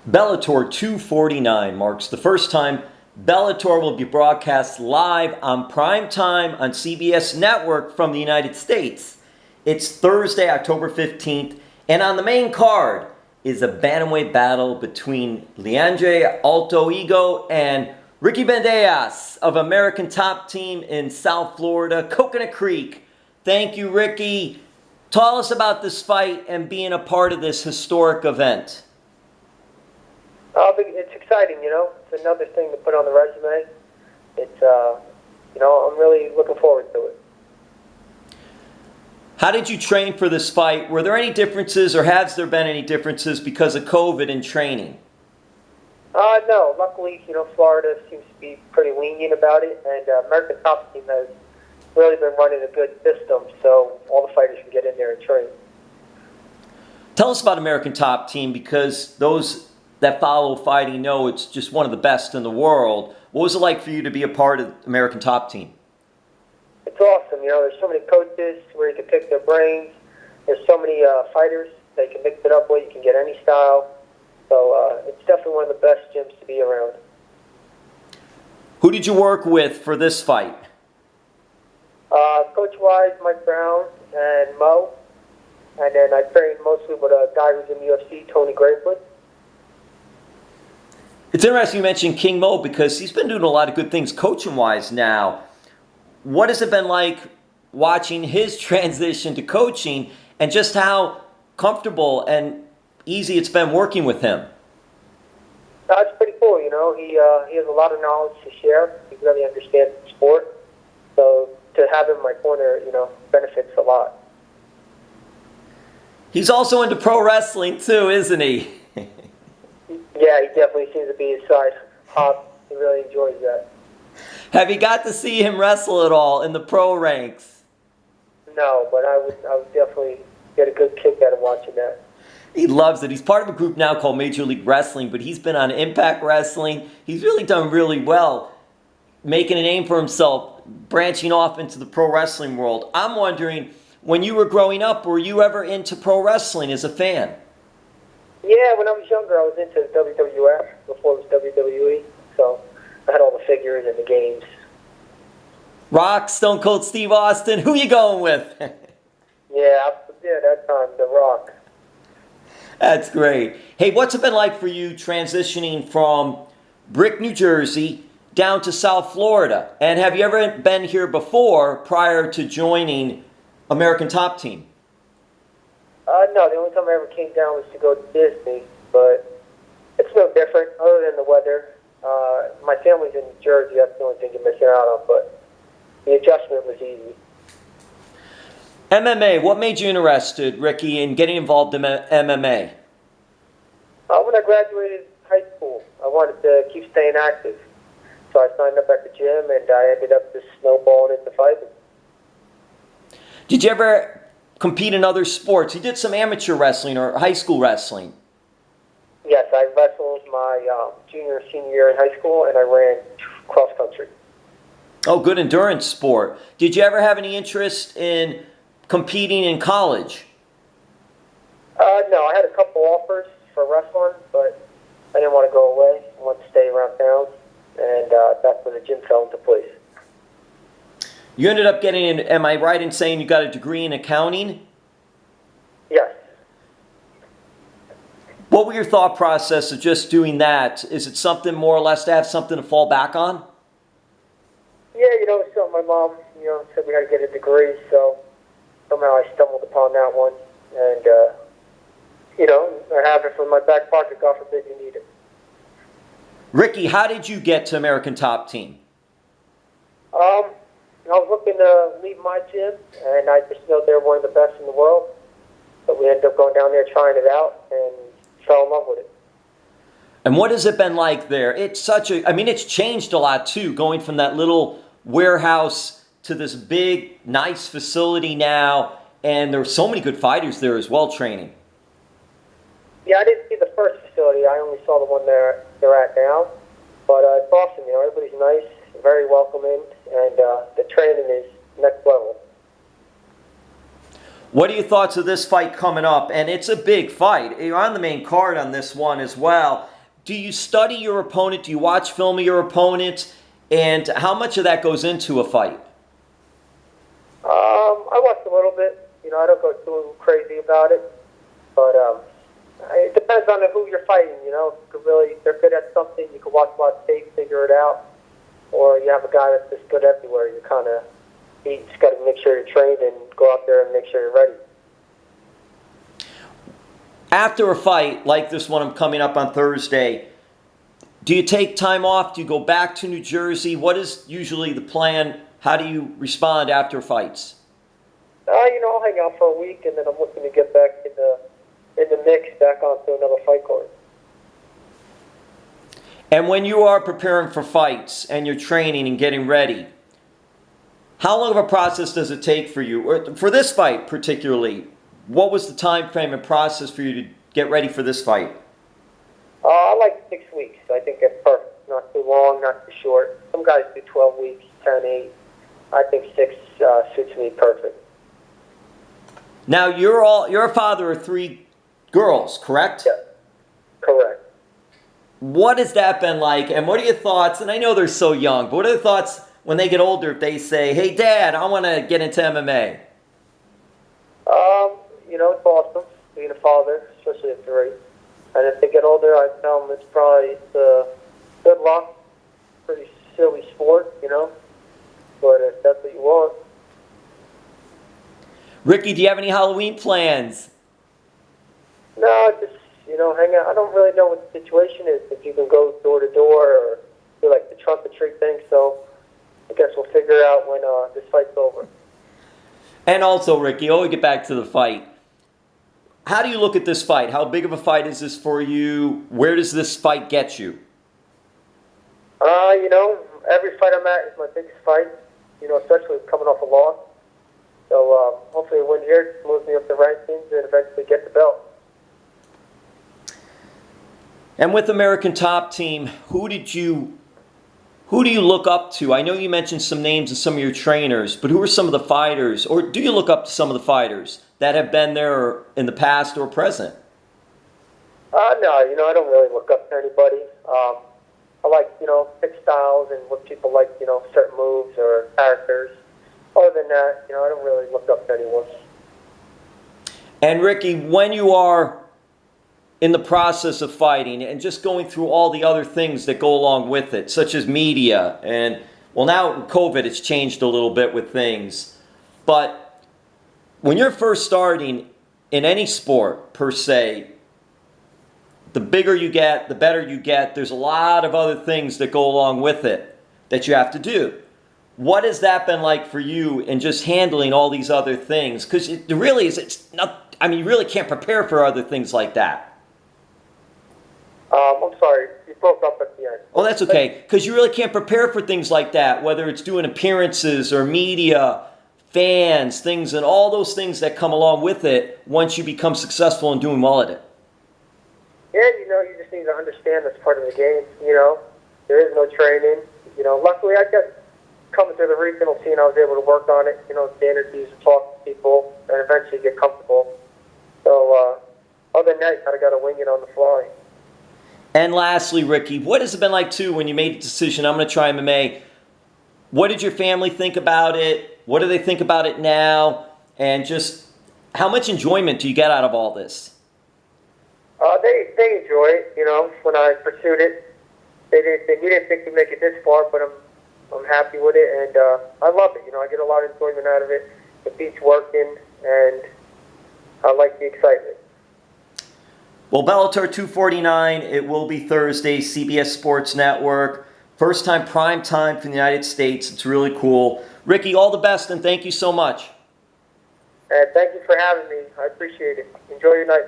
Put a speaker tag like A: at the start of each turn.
A: Bellator 249 marks the first time Bellator will be broadcast live on prime time on CBS Network from the United States. It's Thursday, October 15th, and on the main card is a bantamweight battle between Leandro Alto Higo and Ricky Bandejas of American Top Team in South Florida, Coconut Creek. Thank you, Ricky. Tell us about this fight and being a part of this historic event.
B: It's exciting, It's another thing to put on the resume. It's, I'm really looking forward to it.
A: How did you train for this fight? Were there any differences, or has there been any differences because of COVID in training?
B: No. Luckily, Florida seems to be pretty lenient about it, and American Top Team has really been running a good system, so all the fighters can get in there and train.
A: Tell us about American Top Team, because those that follow fighting know it's just one of the best in the world. What was it like for you to be a part of American Top Team?
B: It's awesome. There's so many coaches where you can pick their brains. There's so many fighters that you can mix it up with. You can get any style. So it's definitely one of the best gyms to be around.
A: Who did you work with for this fight?
B: Coach-wise, Mike Brown and Mo. And then I trained mostly with a guy who's in the UFC, Tony Gravely.
A: It's interesting you mentioned King Mo, because he's been doing a lot of good things coaching-wise now. What has it been like watching his transition to coaching, and just how comfortable and easy it's been working with him?
B: It's pretty cool, He has a lot of knowledge to share. He really understands the sport. So to have him in my corner, benefits a lot.
A: He's also into pro wrestling too, isn't he?
B: Yeah, he definitely seems to be his size hop. He really enjoys that.
A: Have you got to see him wrestle at all in the pro ranks?
B: No, but I would definitely get a good kick out of watching that.
A: He loves it. He's part of a group now called Major League Wrestling, but he's been on Impact Wrestling. He's really done really well, making a name for himself, branching off into the pro wrestling world. I'm wondering, when you were growing up, were you ever into pro wrestling as a fan?
B: Yeah, when I was younger, I was into WWF before it was WWE, so I had all the figures and the games.
A: Rock, Stone Cold Steve Austin, who you going with?
B: Yeah, that time, The Rock.
A: That's great. Hey, what's it been like for you transitioning from Brick, New Jersey, down to South Florida? And have you ever been here before, prior to joining American Top Team?
B: No, the only time I ever came down was to go to Disney, but it's no different other than the weather. My family's in New Jersey, that's the only thing you're missing out on, but the adjustment was easy.
A: MMA, what made you interested, Ricky, in getting involved in MMA?
B: When I graduated high school, I wanted to keep staying active. So I signed up at the gym, and I ended up just snowballing into fighting.
A: Did you ever compete in other sports? You did some amateur wrestling or high school wrestling.
B: Yes, I wrestled my junior and senior year in high school, and I ran cross country.
A: Oh, good endurance sport. Did you ever have any interest in competing in college?
B: No, I had a couple offers for wrestling, but I didn't want to go away. I wanted to stay around town, and that's when the gym fell into place.
A: You ended up getting, am I right in saying you got a degree in accounting?
B: Yes.
A: What were your thought process of just doing that? Is it something more or less to have something to fall back on?
B: Yeah, so my mom, said we had to get a degree, so somehow I stumbled upon that one, and, I have it from my back pocket, God forbid you need it.
A: Ricky, how did you get to American Top Team?
B: I was looking to leave my gym, and I just know they're one of the best in the world, but we ended up going down there trying it out, and fell in love with it.
A: And what has it been like there? It's it's changed a lot too, going from that little warehouse to this big, nice facility now, and there are so many good fighters there as well training.
B: Yeah, I didn't see the first facility. I only saw the one they're at now. But it's awesome. Everybody's nice, very welcoming, and the training is next level.
A: What are your thoughts of this fight coming up? And it's a big fight. You're on the main card on this one as well. do you study your opponent? Do you watch film of your opponent? And how much of that goes into a fight?
B: I watched a little bit. You know, I don't go too crazy about it, but it depends on who you're fighting. You know, if they're good at something, you can watch a lot of tape, figure it out. Or you have a guy that's just good everywhere. You just got to make sure you're trained and go out there and make sure you're ready.
A: After a fight like this one coming up on Thursday, do you take time off? Do you go back to New Jersey? What is usually the plan? How do you respond after fights?
B: You know, I'll hang out for a week, and then I'm looking to get back in the mix, back onto another fight card.
A: And when you are preparing for fights and you're training and getting ready, how long of a process does it take for you? Or for this fight particularly, what was the time frame and process for you to get ready for this fight?
B: I like 6 weeks. I think that's perfect. Not too long, not too short. Some guys do 12 weeks, 10, 8. I think 6 suits me perfect.
A: Now, you're a father of 3 girls, correct?
B: Yeah, correct.
A: What has that been like, and what are your thoughts? And I know they're so young, but what are the thoughts when they get older if they say, hey, Dad, I want to get into MMA?
B: You know, it's awesome being a father, especially at 3. And if they get older, I tell them it's good luck. Pretty silly sport, you know. But if that's what you want.
A: Ricky, do you have any Halloween plans?
B: No, just, you know, hang out. I don't really know what the situation is, if you can go door to door or do like the trunk or treat thing. So I guess we'll figure out when this fight's over.
A: And also, Ricky, we get back to the fight. How do you look at this fight? How big of a fight is this for you? Where does this fight get you?
B: You know, every fight I'm at is my biggest fight, you know, especially coming off a loss. So hopefully a win here moves me up the rankings and eventually get the belt.
A: And with American Top Team, who do you look up to? I know you mentioned some names of some of your trainers, but who are some of the fighters, or do you look up to some of the fighters that have been there in the past or present?
B: No, you know, I don't really look up to anybody. I like, you know, pick styles and what people like, you know, certain moves or characters. Other than that, you know, I don't really look up to anyone.
A: And Ricky, when you are in the process of fighting and just going through all the other things that go along with it, such as media and, well, now with COVID, it's changed a little bit with things. But when you're first starting in any sport, per se, the bigger you get, the better you get. There's a lot of other things that go along with it that you have to do. What has that been like for you in just handling all these other things? Because it really is, it's not, I mean, you really can't prepare for other things like that.
B: I'm sorry, you broke up at the end.
A: Oh, that's okay. Because you really can't prepare for things like that, whether it's doing appearances or media, fans, things, and all those things that come along with it once you become successful in doing well at it.
B: Yeah, you know, you just need to understand that's part of the game, you know. There is no training. You know, luckily I guess coming through the regional scene, I was able to work on it, you know, the interviews, talk to people, and eventually get comfortable. So, other than that, I got to wing it on the fly.
A: And lastly, Ricky, what has it been like, too, when you made the decision, I'm going to try MMA? What did your family think about it? What do they think about it now? And just how much enjoyment do you get out of all this?
B: They enjoy it, you know. When I pursued it, we didn't think we'd make it this far, but I'm happy with it, and I love it. You know, I get a lot of enjoyment out of it. The beat's working, and I like the excitement.
A: Well, Bellator 249, it will be Thursday, CBS Sports Network. First time prime time for the United States. It's really cool. Ricky, all the best, and thank you so much.
B: And thank you for having me. I appreciate it. Enjoy your night.